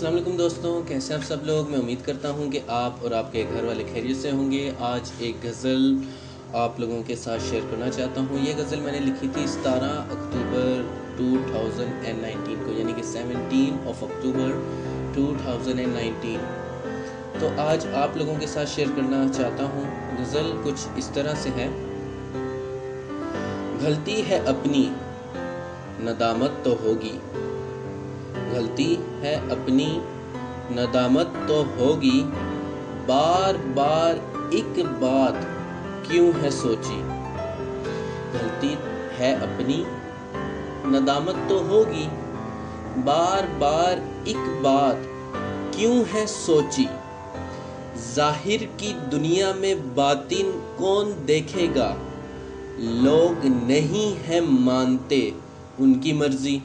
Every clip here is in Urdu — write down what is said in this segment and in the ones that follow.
السلام علیکم دوستوں، کیسے ہیں آپ سب لوگ؟ میں امید کرتا ہوں کہ آپ اور آپ کے گھر والے خیریت سے ہوں گے۔ آج ایک غزل آپ لوگوں کے ساتھ شیئر کرنا چاہتا ہوں۔ یہ غزل میں نے لکھی تھی 17 اکتوبر 2019 کو، یعنی کہ 17 اکتوبر 2019۔ تو آج آپ لوگوں کے ساتھ شیئر کرنا چاہتا ہوں۔ غزل کچھ اس طرح سے ہے: غلطی ہے اپنی ندامت تو ہوگی، غلطی ہے اپنی ندامت تو ہوگی، بار بار ایک بات کیوں ہے سوچی۔ غلطی ہے اپنی ندامت تو ہوگی، بار بار ایک بات کیوں ہے سوچی۔ ظاہر کی دنیا میں باطن کون دیکھے گا، لوگ نہیں ہیں مانتے ان کی مرضی۔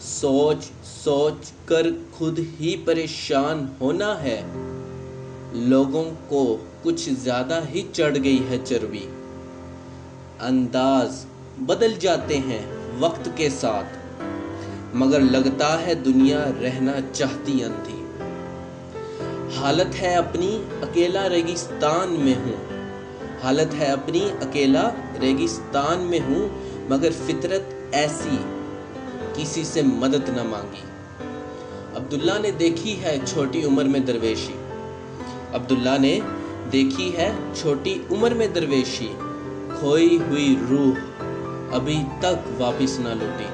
سوچ سوچ کر خود ہی پریشان ہونا ہے، لوگوں کو کچھ زیادہ ہی چڑھ گئی ہے چربی۔ انداز بدل جاتے ہیں وقت کے ساتھ، مگر لگتا ہے دنیا رہنا چاہتی اندھی۔ حالت ہے اپنی اکیلا ریگستان میں ہوں، حالت ہے اپنی اکیلا ریگستان میں ہوں، مگر فطرت ایسی کسی سے مدد نہ مانگی۔ عبداللہ نے دیکھی ہے چھوٹی عمر میں درویشی، عبداللہ نے دیکھی ہے چھوٹی عمر میں درویشی، کھوئی ہوئی روح ابھی تک واپس نہ لوٹی۔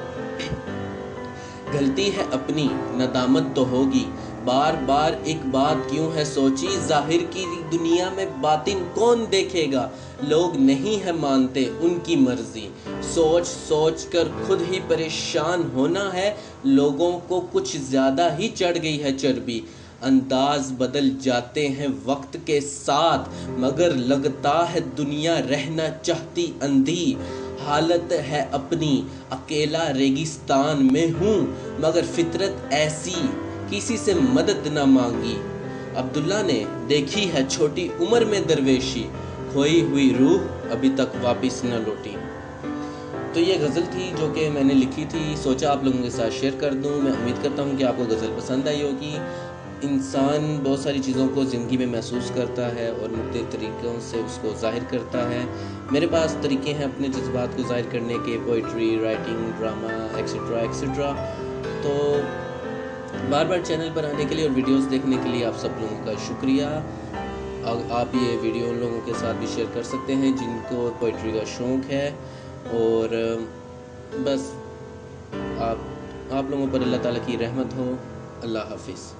غلطی ہے اپنی ندامت تو ہوگی، بار بار ایک بات کیوں ہے سوچی۔ ظاہر کی دنیا میں باطن کون دیکھے گا، لوگ نہیں ہیں مانتے ان کی مرضی۔ سوچ سوچ کر خود ہی پریشان ہونا ہے، لوگوں کو کچھ زیادہ ہی چڑھ گئی ہے چربی۔ انداز بدل جاتے ہیں وقت کے ساتھ، مگر لگتا ہے دنیا رہنا چاہتی اندھی۔ حالت ہے اپنی اکیلا ریگستان میں ہوں، مگر فطرت ایسی کسی سے مدد نہ مانگی۔ عبداللہ نے دیکھی ہے چھوٹی عمر میں درویشی، کھوئی ہوئی روح ابھی تک واپس نہ لوٹی۔ تو یہ غزل تھی جو کہ میں نے لکھی تھی، سوچا آپ لوگوں کے ساتھ شیئر کر دوں۔ میں امید کرتا ہوں کہ آپ کو غزل پسند آئی ہوگی۔ انسان بہت ساری چیزوں کو زندگی میں محسوس کرتا ہے اور مختلف طریقوں سے اس کو ظاہر کرتا ہے۔ میرے پاس طریقے ہیں اپنے جذبات کو ظاہر کرنے کے، poetry, writing, drama etcetera etcetera. تو بار بار چینل پر آنے کے لیے اور ویڈیوز دیکھنے کے لیے آپ سب لوگوں کا شکریہ۔ آپ یہ ویڈیو ان لوگوں کے ساتھ بھی شیئر کر سکتے ہیں جن کو پوئٹری کا شوق ہے، اور بس آپ لوگوں پر اللہ تعالیٰ کی رحمت ہو۔ اللہ حافظ۔